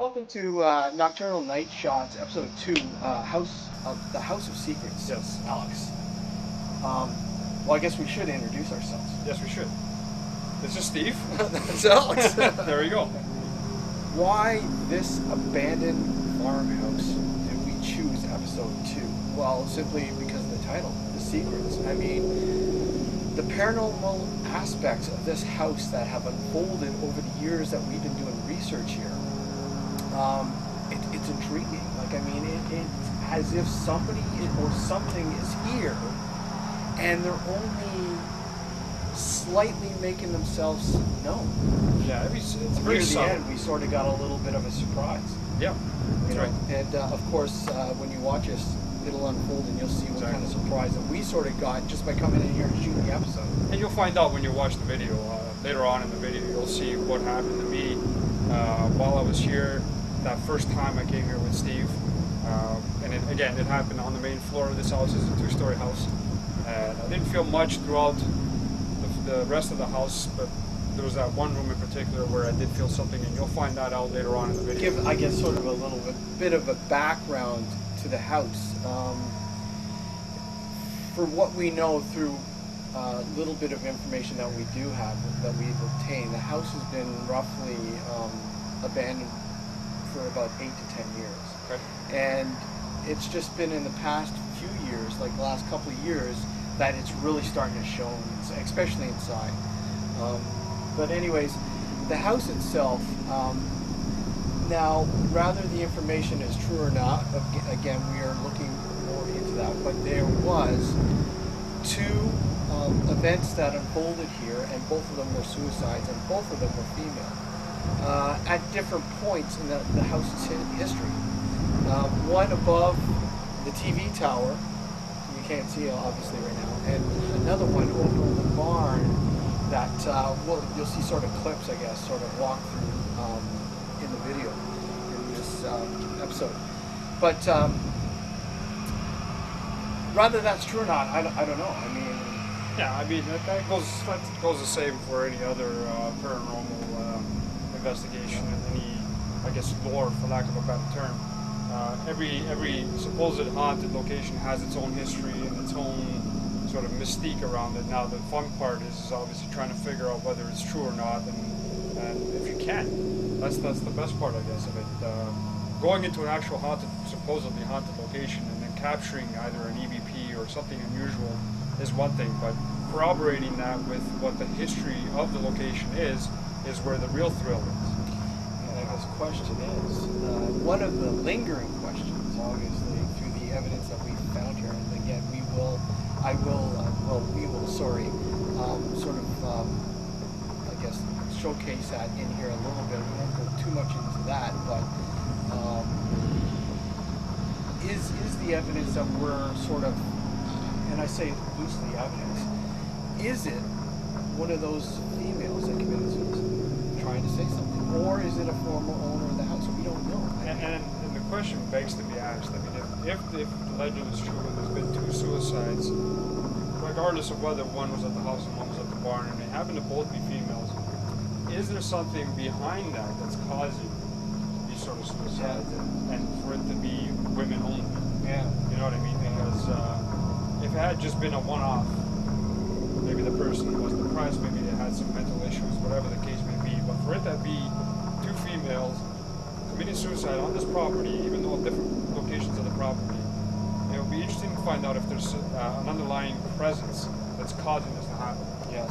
Welcome to Nocturnal Night Shots, episode 2, the House of Secrets. Yes. Alex. Well, I guess we should introduce ourselves. Yes, we should. This is Steve. That's Alex. There you go. Why this abandoned farmhouse did we choose episode 2? Well, simply because of the title, The Secrets. I mean, the paranormal aspects of this house that have unfolded over the years that we've been doing research here. It's intriguing. Like, I mean, it's as if somebody or something is here, and they're only slightly making themselves known. Yeah, it's Near very the subtle. end, we sort of got a little bit of a surprise. Yeah, that's right. And of course, when you watch us, it'll unfold, and you'll see what kind of surprise that we sort of got just by coming in here and shooting the episode. And you'll find out when you watch the video. Later on in the video, you'll see what happened to me while I was here. That first time I came here with Steve, and it happened on the main floor of this house. It's a 2-story house, and I didn't feel much throughout the rest of the house, but there was that one room in particular where I did feel something, and you'll find that out later on in the video. Give, I guess, sort of a little bit of a background to the house. For what we know through a little bit of information that we do have, that we've obtained, the house has been roughly abandoned for about 8 to 10 years. Okay. And it's just been in the past few years, like the last couple of years, that it's really starting to show, especially inside. But anyways, the house itself, now, whether the information is true or not, again, we are looking more into that, but there was 2 events that unfolded here, and both of them were suicides, and both of them were female. At different points in the house's history. One above the TV tower, you can't see it obviously right now, and another one over in the barn that you'll see sort of clips, I guess, sort of walk through in the video in this episode. But whether that's true or not, I don't know. I mean, yeah, I mean that goes the same for any other paranormal investigation and any, I guess, lore, for lack of a better term. Every supposed haunted location has its own history and its own sort of mystique around it. Now the fun part is obviously trying to figure out whether it's true or not, and if you can, that's the best part, I guess, of it. Going into an actual supposedly haunted location and then capturing either an EVP or something unusual is one thing, but corroborating that with what the history of the location is where the real thrill is. And I guess the question is, one of the lingering questions, obviously, through the evidence that we've found here, and again, we will sort of, I guess, showcase that in here a little bit. We won't go too much into that, but is the evidence that we're sort of, and I say loosely evidence, is it one of those females that committed suicide trying to say something, or is it a former owner of the house? We don't know. And the question begs to be asked. I mean, if the legend is true and there's been 2 suicides, regardless of whether one was at the house and one was at the barn, and they happen to both be females, is there something behind that that's causing these sort of suicides, and for it to be women only? Yeah. You know what I mean? Because if it had just been a one-off, maybe the person was depressed, maybe they had some mental issues, whatever the case may be. But for it to be 2 females committing suicide on this property, even though at different locations of the property, it would be interesting to find out if there's an underlying presence that's causing this to happen. Yes.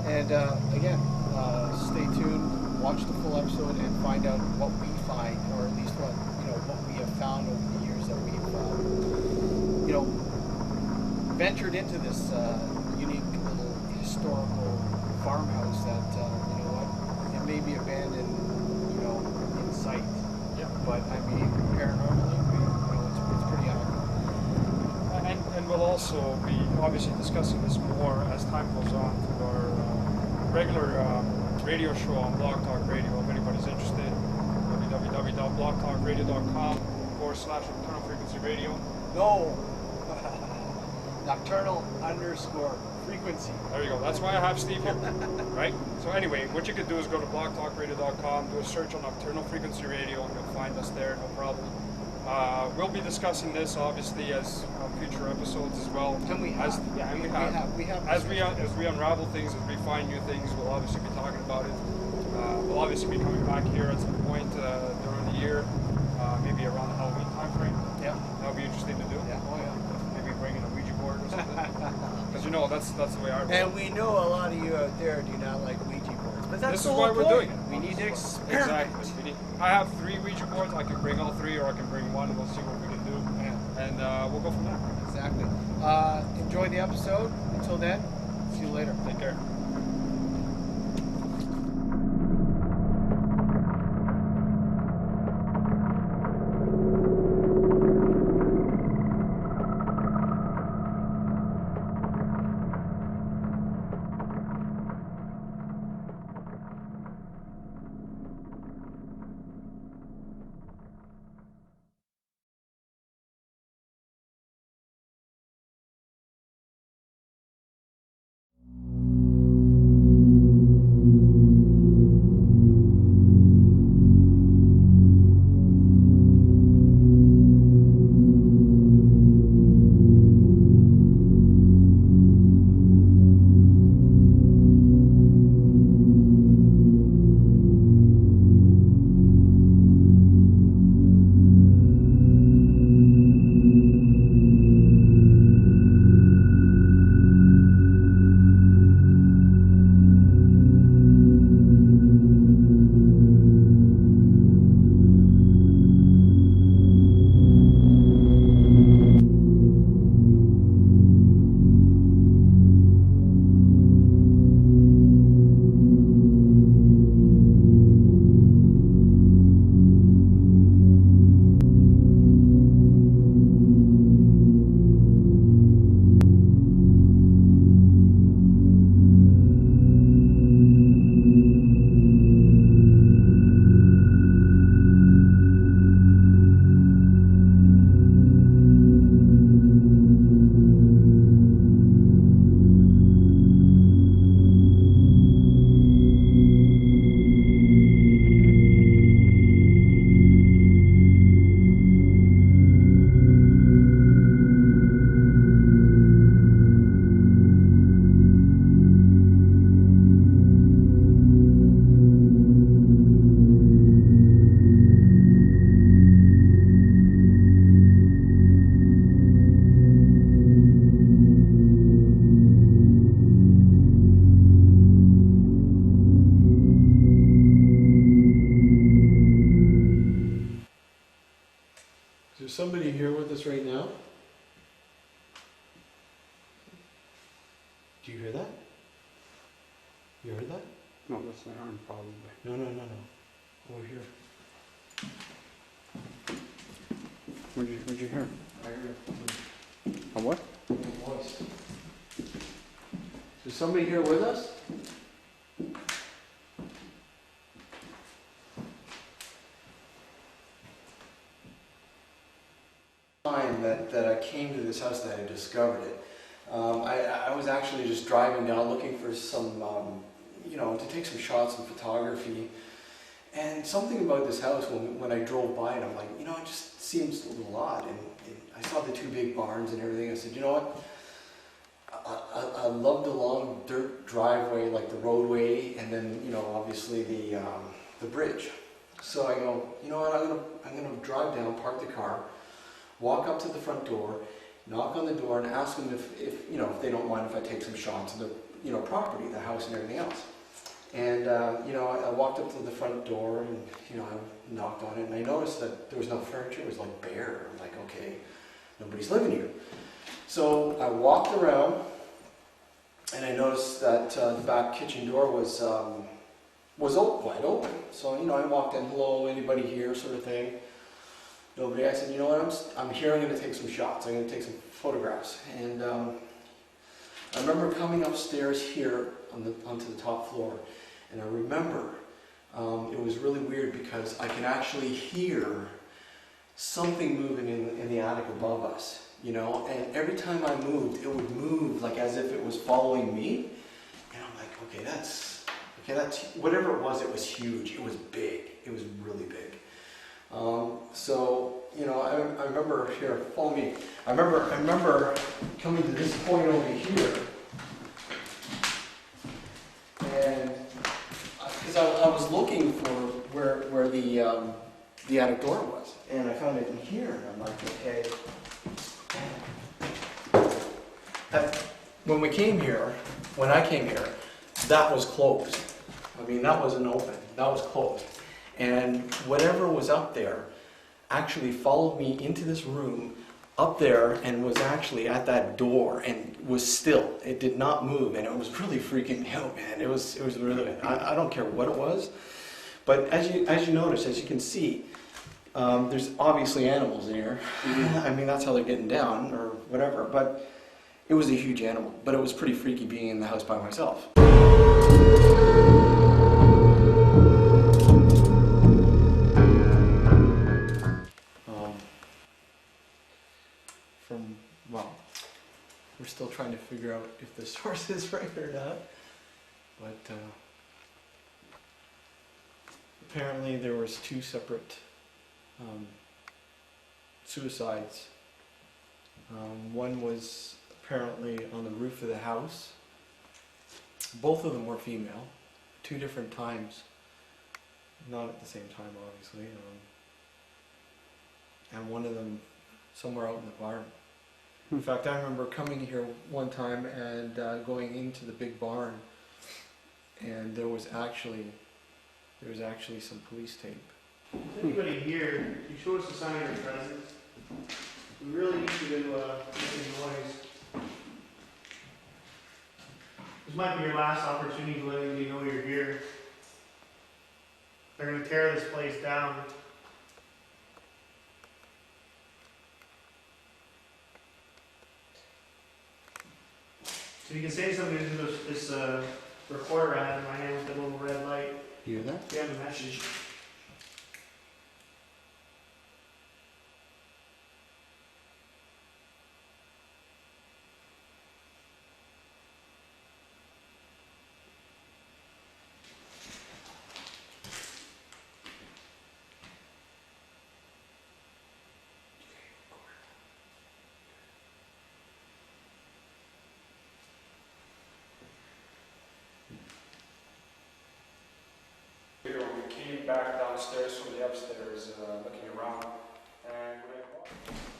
And again, stay tuned, watch the full episode, and find out what we find, or at least what we have found over the years that we've ventured into this unique little historical farmhouse that it may be abandoned, in sight. Yeah. But I mean, paranormally, it's pretty accurate. And we'll also be obviously discussing this more as time goes on through our regular radio show on Blog Talk Radio. If anybody's interested, www.blogtalkradio.com/Nocturnal Frequency Radio. No. Nocturnal _ frequency. There you go. That's why I have Steve here, right? So anyway, what you could do is go to blogtalkradio.com, do a search on Nocturnal Frequency Radio, and you'll find us there, no problem. We'll be discussing this obviously as future episodes as well. And we have. As we unravel things, as we find new things, we'll obviously be talking about it. We'll obviously be coming back here at some point during the year, maybe around the Halloween time frame. Yeah. That'll be interesting to do. Yeah. Oh yeah. Maybe bringing a Ouija board or something. Because you know that's the way I roll. And we know a lot of you out there do not like Ouija boards, but that's This the is whole why we're point. doing it. We need to experiment. Exactly. I have 3 Ouija boards. I can bring all 3, or I can bring 1, and we'll see what we can do. Yeah. And we'll go from there. Exactly. Enjoy the episode. Until then, see you later. Take care. Is there somebody here with us right now? Do you hear that? You heard that? No, that's my arm probably. No. Over here. What'd you hear? I heard A what? a voice. Is there somebody here with us? Time that I came to this house that I discovered it. I was actually just driving down looking for some, to take some shots and photography. And something about this house, when I drove by it, I'm like, it just seems a little odd. And I saw the two big barns and everything. I said, you know what? I love the long dirt driveway, like the roadway, and then, obviously the bridge. So I go, you know what? I'm gonna drive down, park the car, walk up to the front door, knock on the door, and ask them if they don't mind if I take some shots of the property, the house, and everything else. And I walked up to the front door, and I knocked on it, and I noticed that there was no furniture. It was like bare. I'm like, okay, nobody's living here. So I walked around, and I noticed that the back kitchen door was wide open. So I walked in, hello, anybody here, sort of thing. Nobody. I said, you know what? I'm here. I'm going to take some shots. I'm going to take some photographs. And I remember coming upstairs here onto the top floor, and I remember it was really weird because I can actually hear something moving in the attic above us. you know, and every time I moved, it would move like as if it was following me. And I'm like, okay, that's, whatever it was huge. It was big. It was really big. So, you know, I remember, here, follow me. I remember coming to this point over here, and because I was looking for where the attic door was, and I found it in here, and I'm like, okay. When I came here, that was closed. I mean, that wasn't open. That was closed. And whatever was up there actually followed me into this room up there and was actually at that door and was still. It did not move, and it was really freaking me out, man. It was really. I don't care what it was, but as you notice, as you can see, there's obviously animals in here. I mean, that's how they're getting down or whatever. But it was a huge animal. But it was pretty freaky being in the house by myself. Well, we're still trying to figure out if the source is right or not, but apparently there was 2 separate suicides. One was apparently on the roof of the house. Both of them were female, 2 different times, not at the same time obviously, and one of them somewhere out in the barn. In fact, I remember coming here one time and going into the big barn, and there was actually some police tape. If anybody here, you show us a sign of your presence. We really need you to make a noise. This might be your last opportunity to let anybody know you're here. They're going to tear this place down. So you can say something into this recorder I have in my hand with the little red light. You hear that? You have a message. When we came back downstairs from the upstairs, looking around, and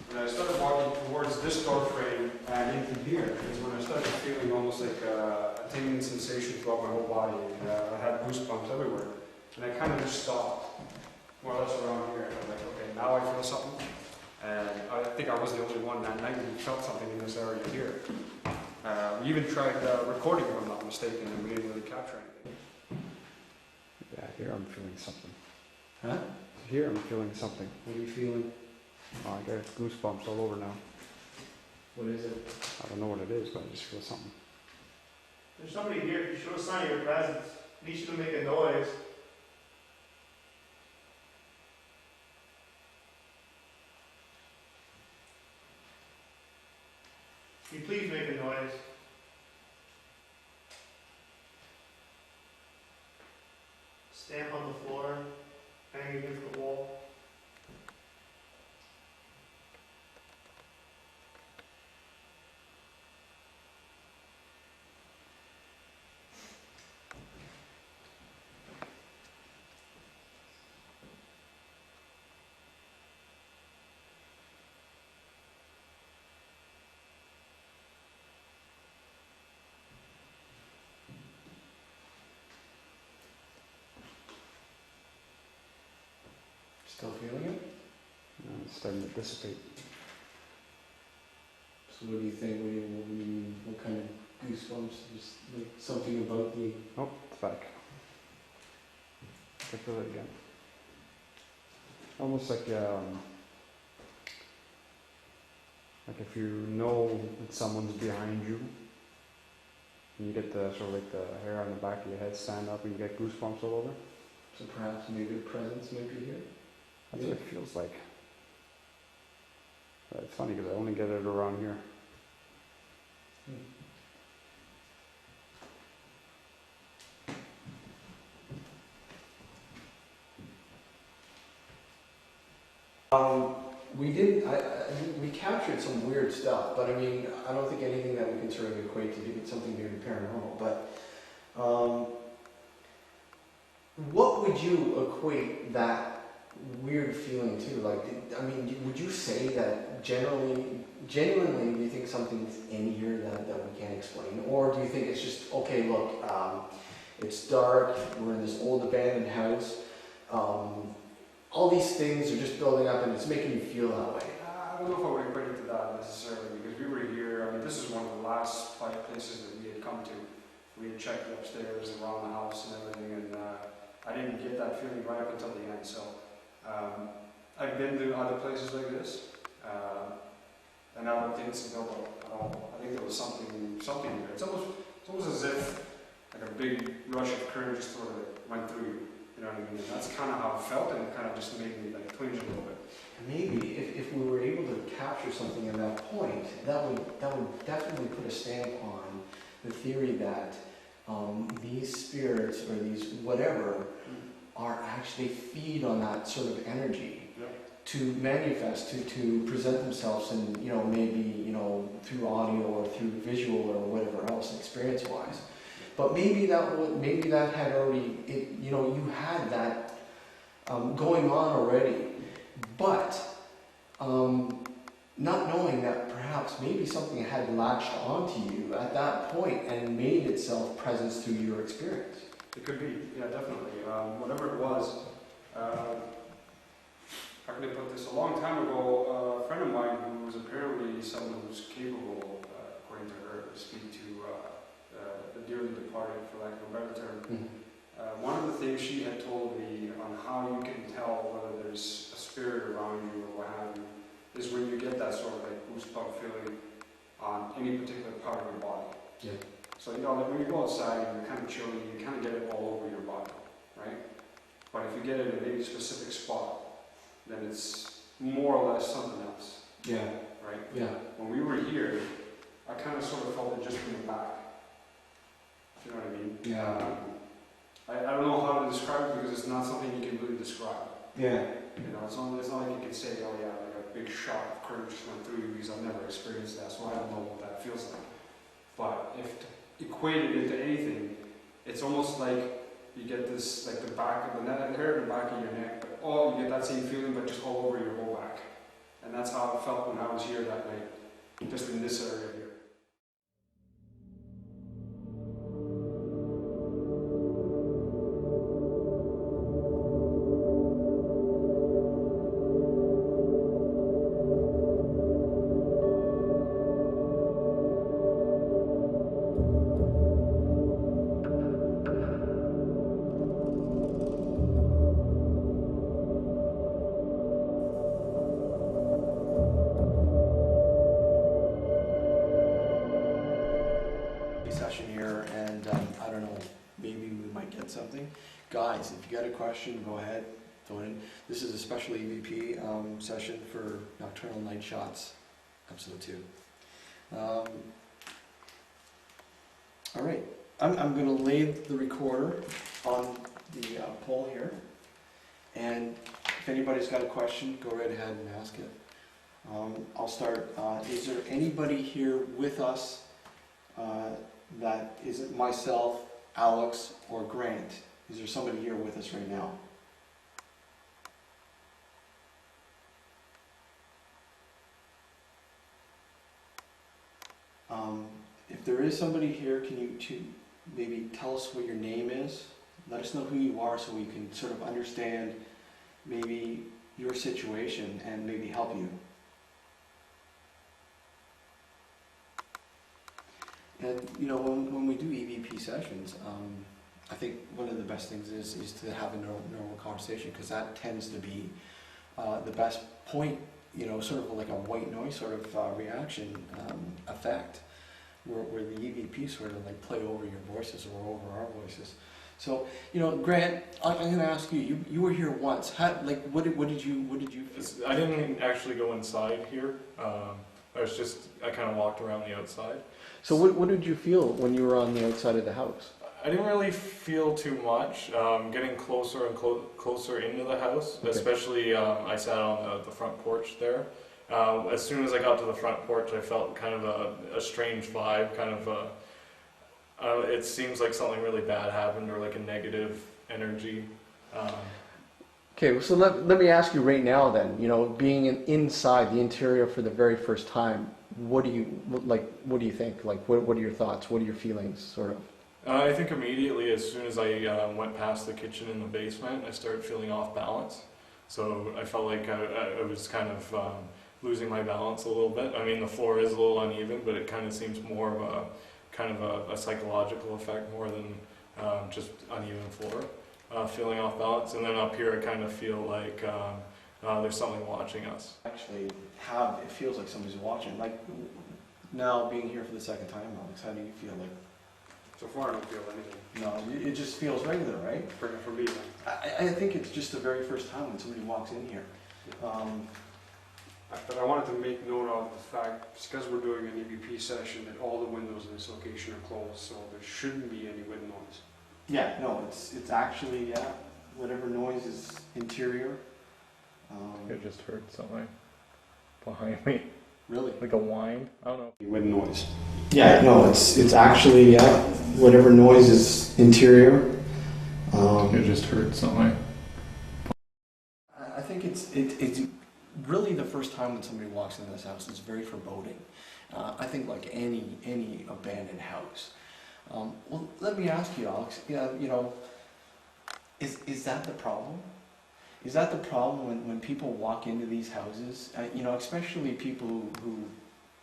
when I started walking towards this door frame and into here, is when I started feeling almost like a tingling sensation throughout my whole body. I had goosebumps everywhere, and I kind of just stopped, more or less around here. And I'm like, okay, now I feel something, and I think I was the only one that night who felt something in this area here. We even tried recording, if I'm not mistaken, and we didn't really capture anything. Yeah, here I'm feeling something. Huh? Here I'm feeling something. What are you feeling? Oh, I got goosebumps all over now. What is it? I don't know what it is, but I just feel something. There's somebody here. If you show a sign of your presence, I need you to make a noise. Can you please make a noise? Stamp on the floor, hang against the wall. Still feeling it? It's starting to dissipate. So what do you think? What kind of goosebumps? Just like something about the... Oh, it's back. I feel it again. Almost like if you know that someone's behind you, and you get the sort of like the hair on the back of your head stand up, and you get goosebumps all over. So perhaps maybe a presence might be here? That's what it feels like. It's funny because I only get it around here. We did. We captured some weird stuff, but I mean, I don't think anything that we can sort of equate to something very paranormal. But what would you equate that weird feeling to? Like, I mean, would you say that genuinely, do you think something's in here that we can't explain, or do you think it's just okay? Look, it's dark. We're in this old abandoned house. All these things are just building up and it's making you feel that way. I don't know if I would equate it to that necessarily, because we were here, I mean, this is one of the last 5 places that we had come to. We had checked upstairs around the house and everything, and I didn't get that feeling right up until the end. So I've been to other places like this, and I don't think it's a build-up at all. I think there was something there. It's almost as if like a big rush of current just sort of went through you. You know what I mean? And that's kind of how it felt, and it kind of just made me like twinge a little bit. Maybe if we were able to capture something at that point, that would definitely put a stamp on the theory that these spirits or these whatever are actually feed on that sort of energy to manifest, to present themselves, and maybe through audio or through visual or whatever else, experience-wise. But maybe that had already, you had that going on already, but not knowing that perhaps maybe something had latched onto you at that point and made itself presence through your experience. It could be, yeah, definitely. Whatever it was, how can I put this? A long time ago, a friend of mine who was apparently someone who's capable, according to her, to speak to the dearly departed, for lack of a better term. Mm-hmm. One of the things she had told me on how you can tell whether there's a spirit around you or what have you is when you get that sort of like goosebump feeling on any particular part of your body. Yeah. So like when you go outside and you're kind of chilly, you kind of get it all over your body, right? But if you get it in any specific spot, then it's more or less something else. Yeah. Right? Yeah. When we were here, I kind of sort of felt it just from the back. You know what I mean? Yeah. I don't know how to describe it because it's not something you can really describe. Yeah. It's not like you can say, oh yeah, like a big shock of current just went through you, because I've never experienced that, so I don't know what that feels like. But if equated into anything, it's almost like you get this, like the back of the hair in the back of your neck, but you get that same feeling, but just all over your whole back. And that's how it felt when I was here that night, just in this area here. Session here, and I don't know, maybe we might get something. Guys, if you got a question, go ahead, throw it in. This is a special EVP session for Nocturnal Night Shots, episode 2. All right, I'm going to lay the recorder on the pole here, and if anybody's got a question, go right ahead and ask it. I'll start. Is there anybody here with us that isn't myself, Alex, or Grant? Is there somebody here with us right now? If there is somebody here, can you maybe tell us what your name is? Let us know who you are so we can sort of understand maybe your situation and maybe help you. And when we do EVP sessions, I think one of the best things is to have a normal conversation, because that tends to be the best point, sort of like a white noise sort of reaction effect, where the EVP sort of like play over your voices or over our voices. So, Grant, I'm going to ask you. You were here once. What did you feel? I didn't actually go inside here. I kind of walked around the outside. So what did you feel when you were on the outside of the house? I didn't really feel too much. Getting closer and closer into the house, Okay. especially I sat on the front porch there. As soon as I got to the front porch, I felt kind of a strange vibe, kind of it seems like something really bad happened or like a negative energy. Okay, so let me ask you right now then, being inside the interior for the very first time, what do you think? Like, what are your thoughts? What are your feelings, sort of? I think immediately, as soon as I went past the kitchen in the basement, I started feeling off balance. So I felt like I was kind of losing my balance a little bit. I mean, the floor is a little uneven, but it kind of seems more of a psychological effect more than just uneven floor. Feeling off balance, and then up here I kind of feel like there's something watching us. Actually, it feels like somebody's watching. Like, now being here for the second time, Alex, how do you feel? Like, So far, I don't feel anything. no, it just feels regular, right? For me, I think it's just the very first time when somebody walks in here. but I wanted to make note of the fact, because we're doing an EVP session, that all the windows in this location are closed, so there shouldn't be any wind noise. Yeah, no, it's actually, whatever noise is interior. I just heard something behind me, Really? like a whine. I don't know. Wind noise. Yeah, no, it's actually, whatever noise is interior. I just heard something. I think it's really the first time when somebody walks into this house. It's very foreboding. I think like any abandoned house. Well, let me ask you, Alex. Is that the problem? Is that the problem when people walk into these houses? Especially people who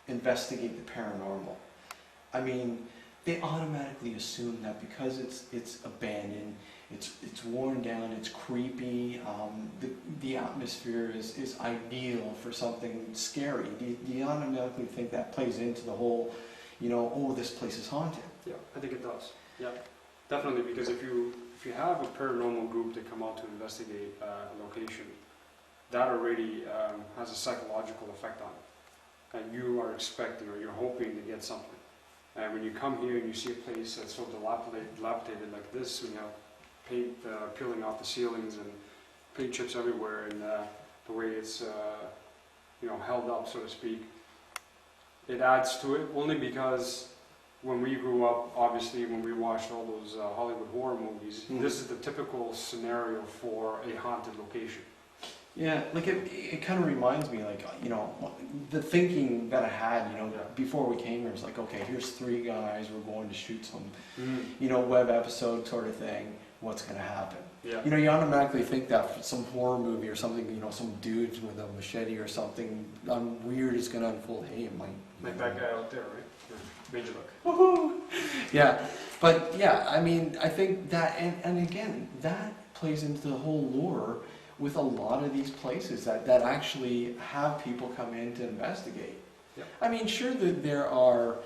investigate the paranormal. I mean, they automatically assume that because it's abandoned, it's worn down, it's creepy, the atmosphere is ideal for something scary. Do you automatically think that plays into the whole, oh, this place is haunted? Yeah, I think it does. Yeah, definitely, because if you have a paranormal group that come out to investigate a location, that already has a psychological effect on it. And you are expecting or you're hoping to get something. And when you come here and you see a place that's so dilapidated like this, when you have paint peeling off the ceilings and paint chips everywhere, and the way it's held up, so to speak, it adds to it, only because when we grew up, obviously, when we watched all those Hollywood horror movies, this is the typical scenario for a haunted location. Yeah, like it kind of reminds me, like, the thinking that I had, before we came here was like, okay, here's 3 guys, we're going to shoot some, web episode sort of thing. What's going to happen? Yeah. You automatically think that for some horror movie or something, some dude with a machete or something weird is going to unfold. Hey, it might. Like that guy out there, right? Made you look. Woohoo! Yeah, but yeah, I mean, I think that, and again, that plays into the whole lure with a lot of these places that actually have people come in to investigate. Yeah. I mean, sure that there are,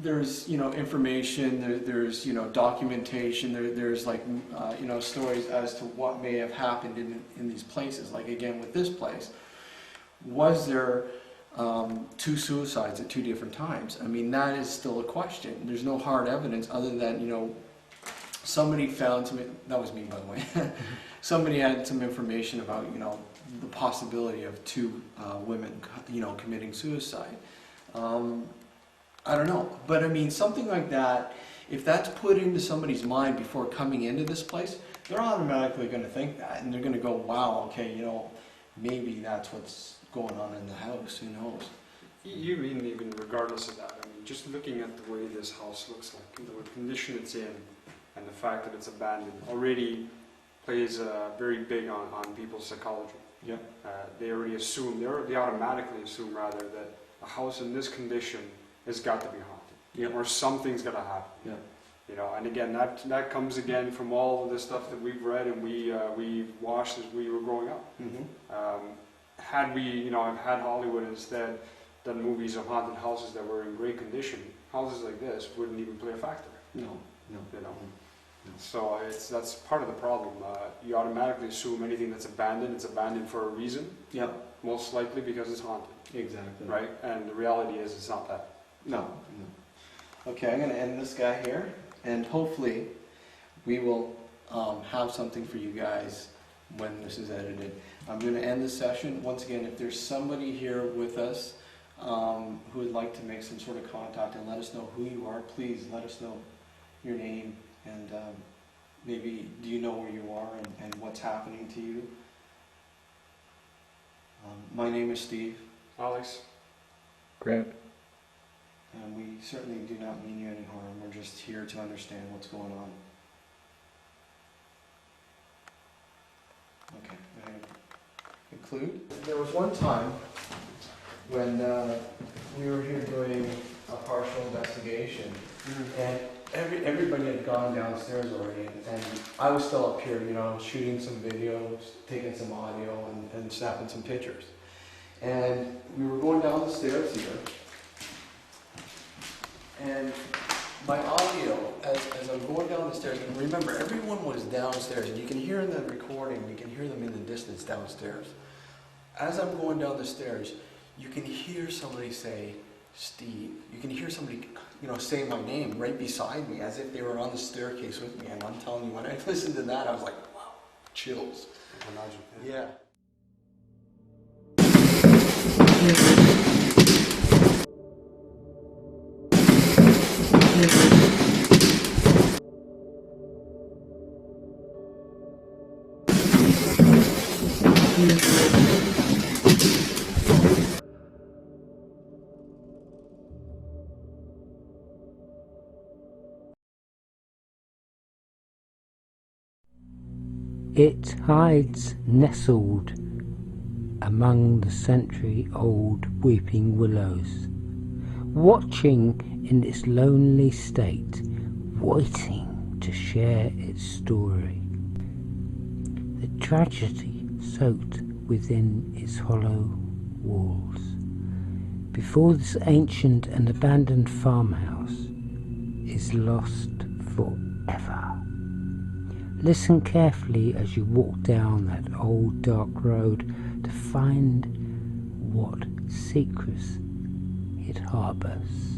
there's information, there's documentation, there's like stories as to what may have happened in these places. Like again with this place, was there 2 suicides at 2 different times? I mean, that is still a question. There's no hard evidence other than somebody found some. That was me, by the way. Somebody had some information about the possibility of 2 women committing suicide. I don't know, but I mean, something like that, if that's put into somebody's mind before coming into this place, they're automatically going to think that, and they're going to go, wow, okay, maybe that's what's going on in the house, who knows? You mean even regardless of that, I mean, just looking at the way this house looks like, the condition it's in, and the fact that it's abandoned, already plays very big on people's psychology. Yeah. They already assume, they automatically assume rather, that a house in this condition has got to be haunted, or something's got to happen. Yeah. And again, that comes again from all of the stuff that we've read and we watched as we were growing up. Mm-hmm. Had we, had Hollywood instead done movies of haunted houses that were in great condition, houses like this wouldn't even play a factor. No, no. You know. So that's part of the problem. You automatically assume anything that's abandoned, it's abandoned for a reason. Yep. Most likely because it's haunted. Exactly. Right? And the reality is it's not that. No, no. Okay, I'm going to end this guy here, and hopefully we will have something for you guys when this is edited. I'm going to end the session. Once again, if there's somebody here with us who would like to make some sort of contact and let us know who you are, please let us know your name and maybe do you know where you are and what's happening to you. My name is Steve. Alex? Grant. And we certainly do not mean you any harm. We're just here to understand what's going on. Okay, I'm going to conclude. There was one time when we were here doing a partial investigation, and everybody had gone downstairs already, and I was still up here, you know, shooting some videos, taking some audio, and snapping some pictures. And we were going down the stairs here, and my audio, as I'm going down the stairs, and remember, everyone was downstairs, and you can hear in the recording, you can hear them in the distance downstairs. As I'm going down the stairs, you can hear somebody say, Steve. You can hear somebody, you know, say my name right beside me, as if they were on the staircase with me. And I'm telling you, when I listened to that, I was like, wow, chills. Imagine. Yeah. It hides nestled among the century-old weeping willows, watching in its lonely state, waiting to share its story. The tragedy soaked within its hollow walls. Before this ancient and abandoned farmhouse is lost forever. Listen carefully as you walk down that old dark road to find what secrets it harbours.